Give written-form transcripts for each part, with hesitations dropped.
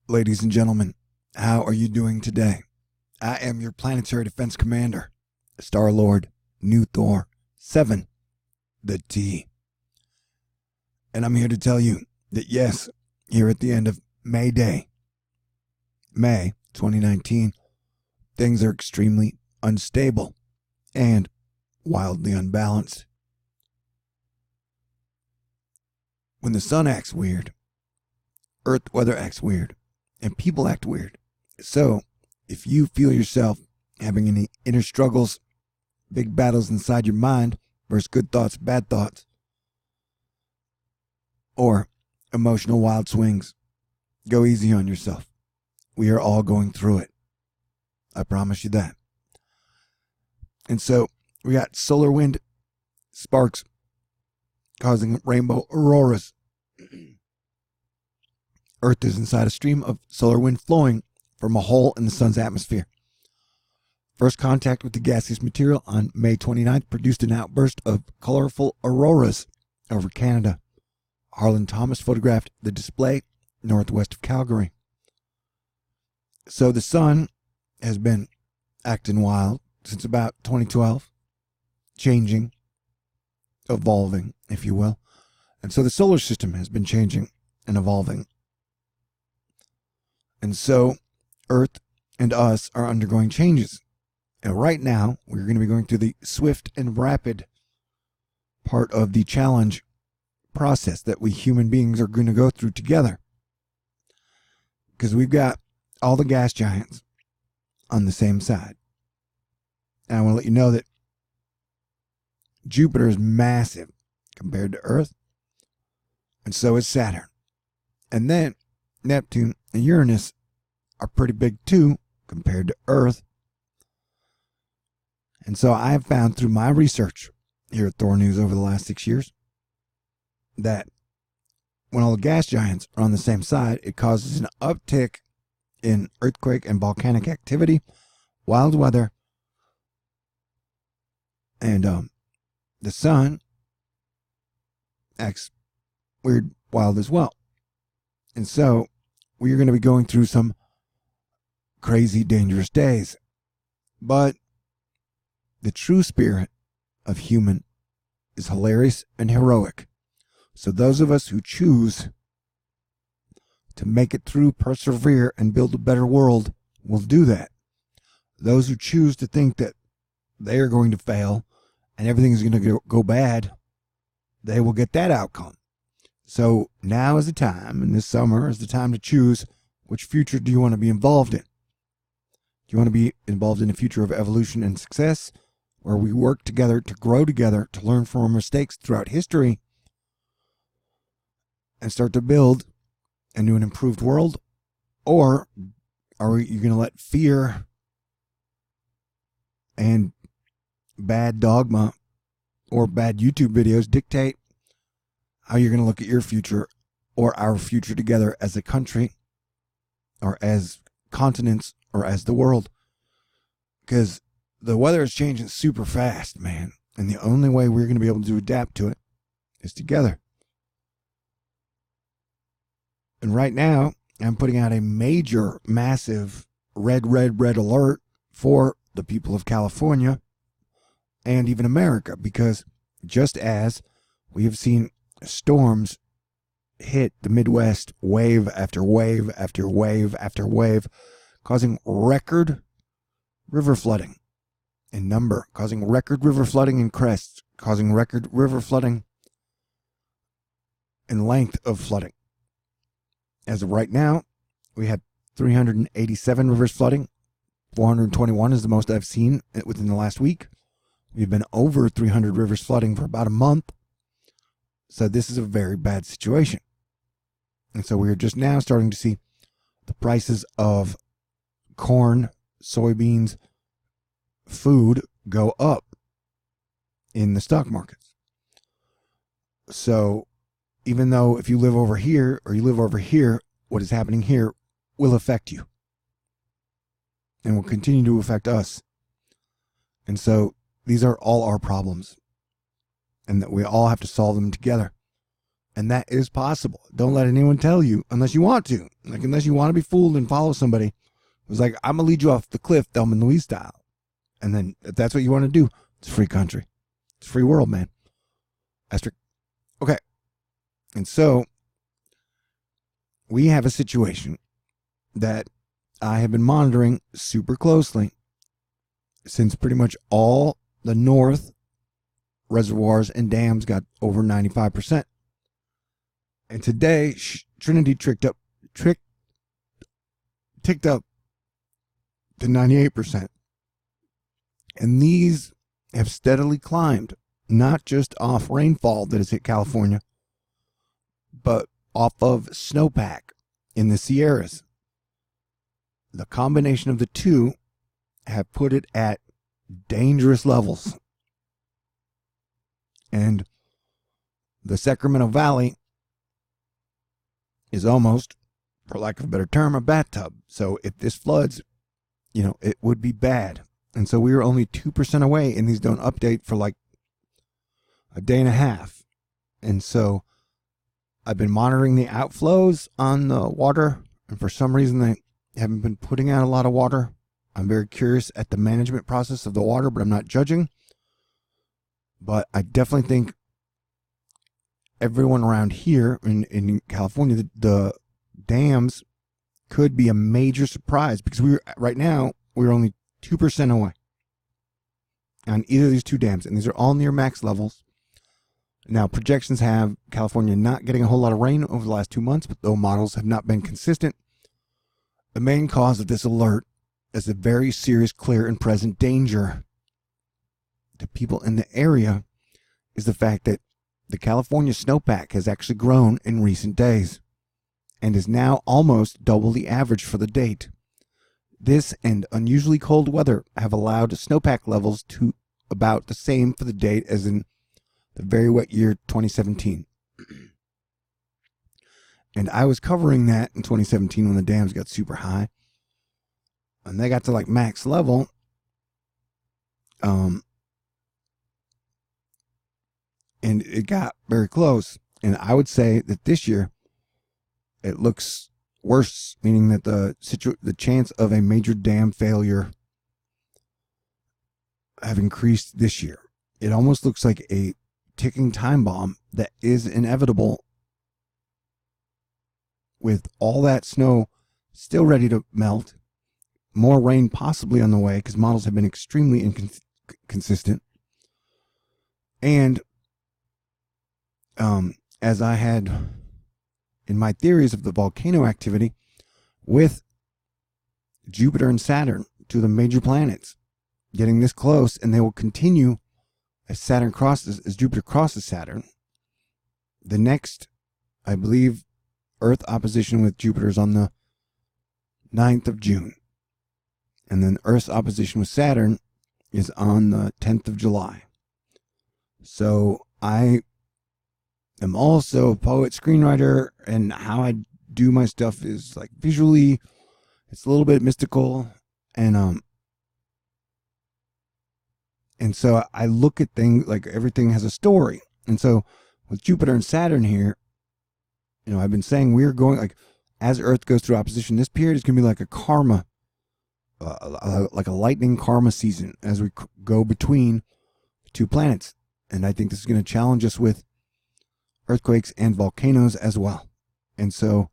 Ladies and gentlemen, how are you doing today? I am your Planetary Defense Commander, Star-Lord, New Thor 7, the T. And I'm here to tell you that yes, here at the end of May Day, May 2019, things are extremely unstable and wildly unbalanced. When the sun acts weird, Earth weather acts weird, and people act weird. So, if you feel yourself having any inner struggles, big battles inside your mind versus good thoughts, bad thoughts, or emotional wild swings, go easy on yourself. We are all going through it. I promise you that. And so, we got solar wind sparks causing rainbow auroras. Earth is inside a stream of solar wind flowing from a hole in the sun's atmosphere. First contact with the gaseous material on May 29th produced an outburst of colorful auroras over Canada. Harlan Thomas photographed the display northwest of Calgary. So the sun has been acting wild since about 2012, changing, evolving, if you will. And so the solar system has been changing and evolving. And so Earth and us are undergoing changes. And right now, we're going to be going through the swift and rapid part of the challenge process that we human beings are going to go through together. Because we've got all the gas giants on the same side. And I want to let you know that Jupiter is massive compared to Earth. And so is Saturn. And then Neptune and Uranus are pretty big too compared to Earth. And so I have found through my research here at Thor News over the last 6 years that when all the gas giants are on the same side, it causes an uptick in earthquake and volcanic activity, wild weather, and the sun acts weird, wild as well. And so we're going to be going through some crazy, dangerous days. But the true spirit of human is hilarious and heroic. So those of us who choose to make it through, persevere, and build a better world will do that. Those who choose to think that they are going to fail and everything is going to go bad, they will get that outcome. So now is the time, and this summer is the time to choose which future do you want to be involved in. Do you want to be involved in a future of evolution and success, where we work together to grow together, to learn from our mistakes throughout history, and start to build a new and improved world? Or are you going to let fear and bad dogma or bad YouTube videos dictate how you're going to look at your future or our future together as a country or as continents or as the world? Because the weather is changing super fast, man. And the only way we're going to be able to adapt to it is together. And right now, I'm putting out a major, massive red alert for the people of California and even America. Because just as we have seen storms hit the Midwest wave after wave after wave after wave, causing record river flooding in number, causing record river flooding in crests, causing record river flooding in length of flooding. As of right now, we had 387 rivers flooding. 421 is the most I've seen within the last week. We've been over 300 rivers flooding for about a month. So this is a very bad situation. And so we're just now starting to see the prices of corn, soybeans, food go up in the stock markets. So even though if you live over here or you live over here, what is happening here will affect you and will continue to affect us. And so these are all our problems, and that we all have to solve them together. And that is possible. Don't let anyone tell you unless you want to. Like, unless you want to be fooled and follow somebody who's like, I'm going to lead you off the cliff, Thelma and Louise style. And then if that's what you want to do, it's a free country. It's a free world, man. Asterisk. Okay. And so we have a situation that I have been monitoring super closely since pretty much all the north reservoirs and dams got over 95%. And today, Trinity ticked up to 98%. And these have steadily climbed, not just off rainfall that has hit California, but off of snowpack in the Sierras. The combination of the two have put it at dangerous levels. And the Sacramento Valley is almost, for lack of a better term, a bathtub. So if this floods, it would be bad. And so we were only 2% away, and these don't update for like a day and a half. And so I've been monitoring the outflows on the water, and for some reason they haven't been putting out a lot of water. I'm very curious at the management process of the water, but I'm not judging. But I definitely think everyone around here in California, the dams could be a major surprise, because right now we're only 2% away on either of these two dams, and these are all near max levels. Now, projections have California not getting a whole lot of rain over the last 2 months, but though models have not been consistent, the main cause of this alert is a very serious, clear, and present danger to people in the area is the fact that the California snowpack has actually grown in recent days and is now almost double the average for the date. This and unusually cold weather have allowed snowpack levels to about the same for the date as in the very wet year 2017. And I was covering that in 2017 when the dams got super high. And they got to like max level. And it got very close. And I would say that this year it looks worse, meaning that the chance of a major dam failure have increased this year. It almost looks like a ticking time bomb that is inevitable, with all that snow still ready to melt, more rain possibly on the way because models have been extremely inconsistent. And as I had in my theories of the volcano activity with Jupiter and Saturn, to the major planets, getting this close, and they will continue as Jupiter crosses Saturn. The next, I believe, Earth opposition with Jupiter is on the 9th of June. And then Earth's opposition with Saturn is on the 10th of July. So I am also a poet, screenwriter, and how I do my stuff is like visually, it's a little bit mystical, and so I look at things like everything has a story. And so with Jupiter and Saturn here, I've been saying we're going, like, as Earth goes through opposition, this period is going to be like a karma, like a lightning karma season as we go between the two planets. And I think this is going to challenge us with earthquakes and volcanoes as well. And so,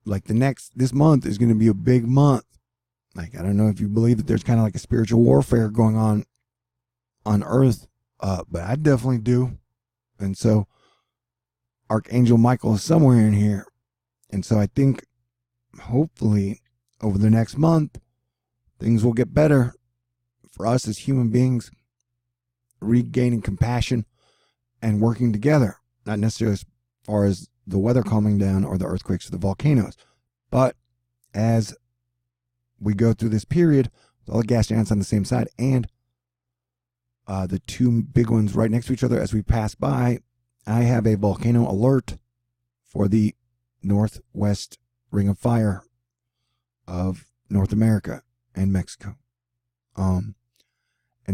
like, this month is going to be a big month. Like, I don't know if you believe that there's kind of like a spiritual warfare going on Earth, but I definitely do. And so Archangel Michael is somewhere in here. And so I think hopefully over the next month, things will get better for us as human beings, regaining compassion and working together. Not necessarily as far as the weather calming down or the earthquakes or the volcanoes, but as we go through this period, with all the gas giants on the same side, and the two big ones right next to each other as we pass by, I have a volcano alert for the northwest ring of fire of North America and Mexico. And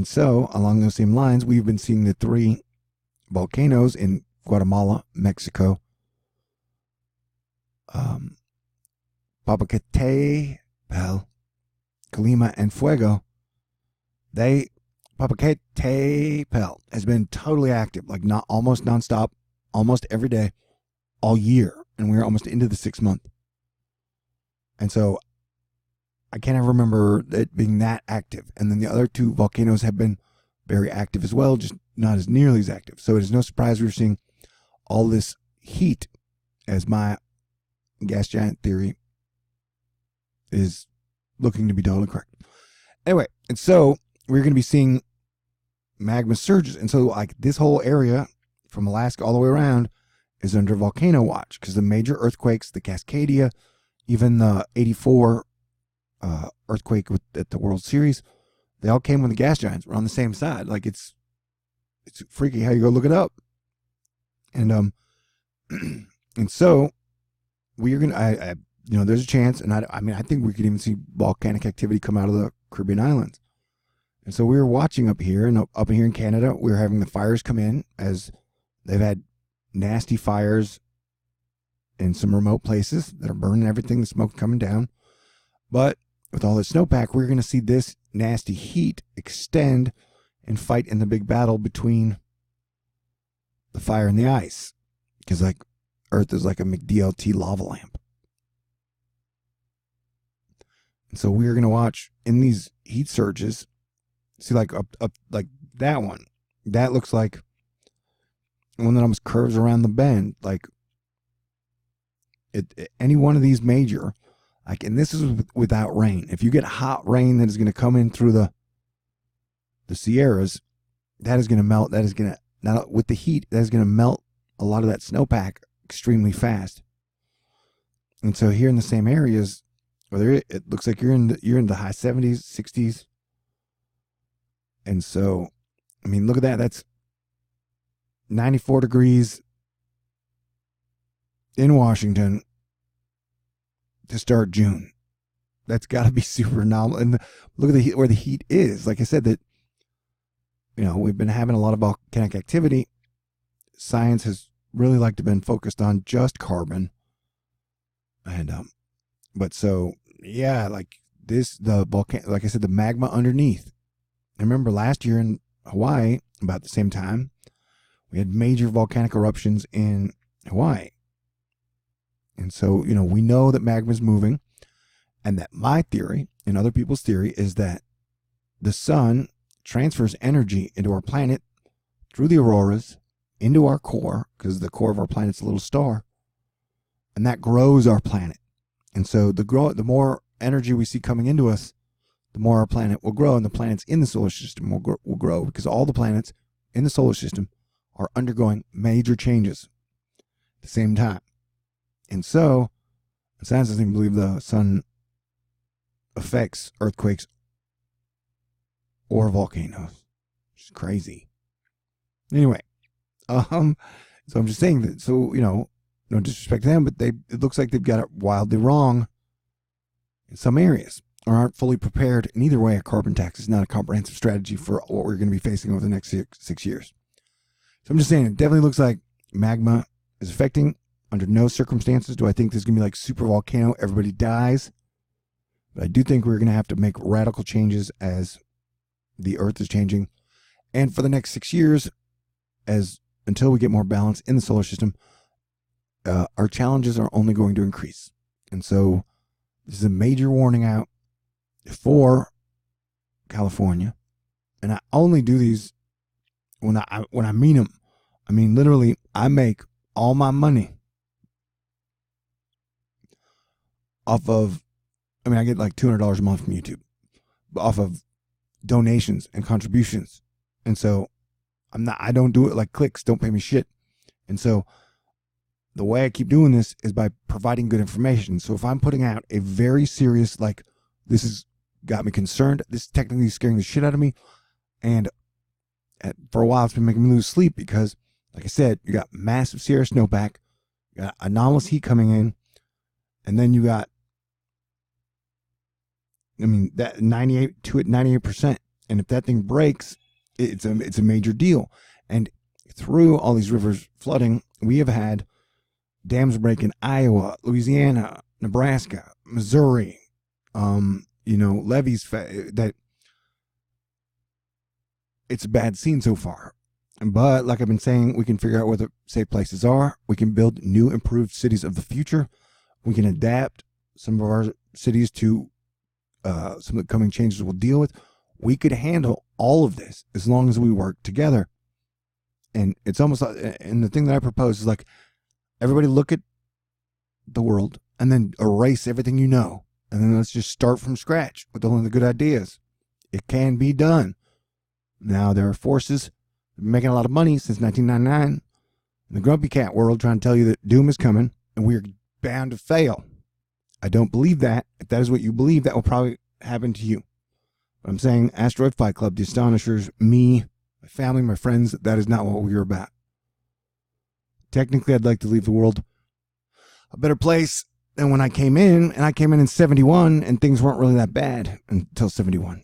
so, along those same lines, we've been seeing the three volcanoes in Guatemala, Mexico, Popocatépetl, Colima, and Fuego. Popocatépetl has been totally active, like not almost nonstop, almost every day, all year, and we're almost into the 6th month. And so I can't ever remember it being that active. And then the other 2 volcanoes have been very active as well, just not as nearly as active. So it is no surprise we're seeing all this heat, as my gas giant theory is looking to be totally correct. Anyway, and so we're going to be seeing magma surges. And so like this whole area from Alaska all the way around is under volcano watch, because the major earthquakes, the Cascadia, even the 84 earthquake at the World Series, they all came when the gas giants were on the same side. Like it's freaky how you go look it up. And and so we are gonna there's a chance, and I think we could even see volcanic activity come out of the Caribbean islands. And so we were watching up here, and up here in Canada, we were having the fires come in, as they've had nasty fires in some remote places that are burning everything, the smoke coming down. But with all this snowpack, we're going to see this nasty heat extend and fight in the big battle between the fire and the ice, because like Earth is like a McDLT lava lamp. And so we're going to watch in these heat surges, see like up like that one. That looks like one that almost curves around the bend. Like any one of these major, like, and this is without rain. If you get hot rain that is going to come in through the Sierras, that is going to melt. That is going to, now with the heat, that is going to melt a lot of that snowpack extremely fast. And so here in the same areas, it looks like you're in the high 70s, 60s. And so, I mean, look at that. That's 94 degrees in Washington to start June. That's got to be super anomalous. And look at the heat, where the heat is. Like I said, that, we've been having a lot of volcanic activity. Science has really like to been focused on just carbon. And, but so, yeah, like this, like I said, the magma underneath. I remember last year in Hawaii, about the same time, we had major volcanic eruptions in Hawaii. And so, we know that magma is moving, and that my theory and other people's theory is that the sun transfers energy into our planet through the auroras into our core, because the core of our planet's a little star, and that grows our planet. And so the more energy we see coming into us, the more our planet will grow, and the planets in the solar system will grow, because all the planets in the solar system are undergoing major changes at the same time. And so, science doesn't even believe the sun affects earthquakes or volcanoes. It's crazy. Anyway, so I'm just saying that, so, no disrespect to them, but it looks like they've got it wildly wrong in some areas, or aren't fully prepared. And either way, a carbon tax is not a comprehensive strategy for what we're going to be facing over the next six years. So I'm just saying, it definitely looks like magma is affecting. Under no circumstances do I think there's going to be like super volcano, everybody dies. But I do think we're going to have to make radical changes as the Earth is changing. And for the next 6 years, until we get more balance in the solar system, our challenges are only going to increase. And so this is a major warning out for California. And I only do these when I mean them. I mean, literally, I make all my money off of, I get like $200 a month from YouTube, off of donations and contributions. And so I don't do it like clicks, don't pay me shit. And so the way I keep doing this is by providing good information. So if I'm putting out a very serious, like, this has got me concerned, this is technically scaring the shit out of me, and for a while it's been making me lose sleep, because, like I said, you got massive Sierra Snowpack, you got anomalous heat coming in, and then you got, that 98%. And if that thing breaks, it's a major deal. And through all these rivers flooding, we have had dams break in Iowa, Louisiana, Nebraska, Missouri, levees that it's a bad scene so far. But like I've been saying, we can figure out where the safe places are. We can build new, improved cities of the future. We can adapt some of our cities to some of the coming changes we'll deal with. We could handle all of this as long as we work together. And it's almost like, and the thing that I propose is like, everybody look at the world and then erase everything you know. And then let's just start from scratch with only the good ideas. It can be done. Now, there are forces making a lot of money since 1999 in the grumpy cat world trying to tell you that doom is coming and we're bound to fail. I don't believe that. If that is what you believe, that will probably happen to you. But I'm saying Asteroid Fight Club, the Astonishers, me, my family, my friends, that is not what we are about. Technically, I'd like to leave the world a better place than when I came in, and I came in 71, and things weren't really that bad until 71.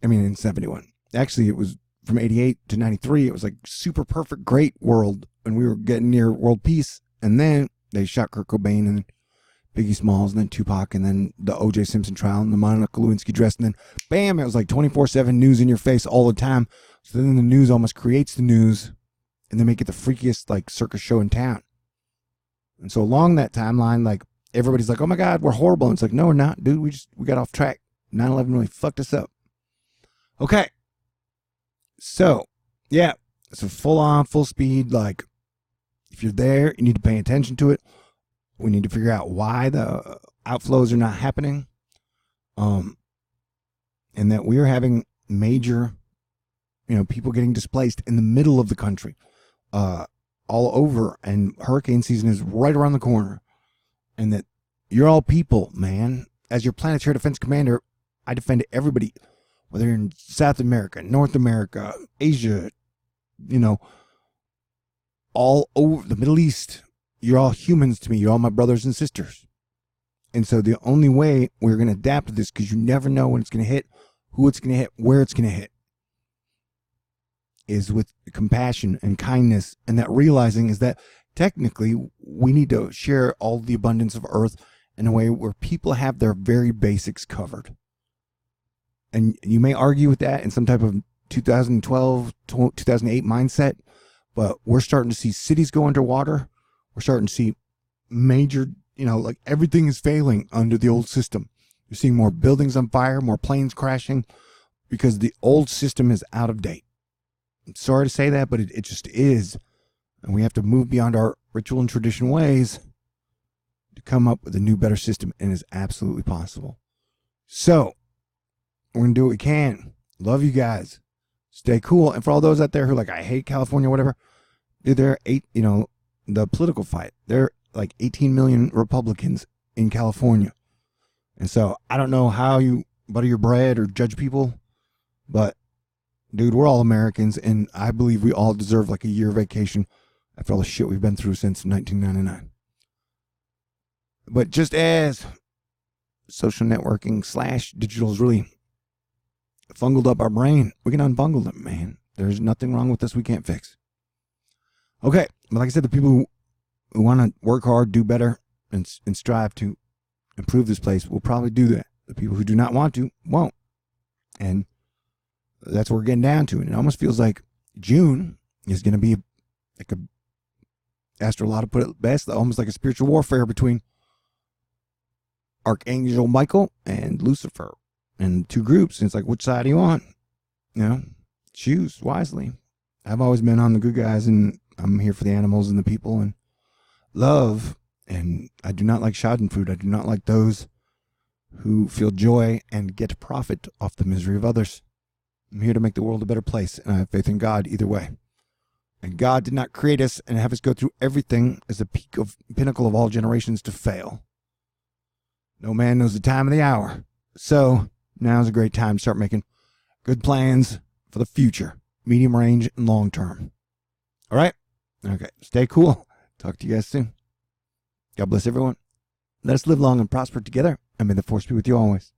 In 71. Actually, it was from 88 to 93. It was like super perfect, great world, and we were getting near world peace, and then they shot Kurt Cobain, and Biggie Smalls, and then Tupac, and then the O.J. Simpson trial, and the Monica Lewinsky dress, and then bam, it was like 24/7 news in your face all the time. So then the news almost creates the news, and they make it the freakiest like circus show in town. And so along that timeline, like everybody's like, "Oh my God, we're horrible," and it's like, "No, we're not, dude. We got off track. 9/11 really fucked us up." Okay, so yeah, it's a full on, full speed. Like, if you're there, you need to pay attention to it. We need to figure out why the outflows are not happening. And that we are having major, people getting displaced in the middle of the country, all over. And hurricane season is right around the corner. And that you're all people, man. As your planetary defense commander, I defend everybody, whether you're in South America, North America, Asia, all over the Middle East. You're all humans to me. You're all my brothers and sisters. And so the only way we're going to adapt to this, because you never know when it's going to hit, who it's going to hit, where it's going to hit, is with compassion and kindness. And that realizing is that technically we need to share all the abundance of Earth in a way where people have their very basics covered. And you may argue with that in some type of 2012, 2008 mindset, but we're starting to see cities go underwater. We're starting to see major, like everything is failing under the old system. You're seeing more buildings on fire, more planes crashing, because the old system is out of date. I'm sorry to say that, but it just is. And we have to move beyond our ritual and tradition ways to come up with a new, better system, and it's absolutely possible. So, we're going to do what we can. Love you guys. Stay cool. And for all those out there who are like, I hate California, whatever, they're the political fight. There are like 18 million Republicans in California. And so I don't know how you butter your bread or judge people, but dude, we're all Americans, and I believe we all deserve like a year vacation after all the shit we've been through since 1999. But just as social networking / digital has really fungled up our brain, we can unbungle them, man. There's nothing wrong with this we can't fix. Okay, but like I said, the people who want to work hard, do better, and strive to improve this place will probably do that. The people who do not want to won't. And that's what we're getting down to. And it almost feels like June is going to be like Astrolata put it best, almost like a spiritual warfare between Archangel Michael and Lucifer. And two groups. And it's like, which side are you on? Choose wisely. I've always been on the good guys, and I'm here for the animals and the people and love. And I do not like schadenfreude. I do not like those who feel joy and get profit off the misery of others. I'm here to make the world a better place, and I have faith in God either way. And God did not create us and have us go through everything as a pinnacle of all generations to fail. No man knows the time of the hour. So now is a great time to start making good plans for the future, medium range and long term. All right? Okay. Stay cool. Talk to you guys soon. God bless everyone. Let us live long and prosper together, and may the force be with you always.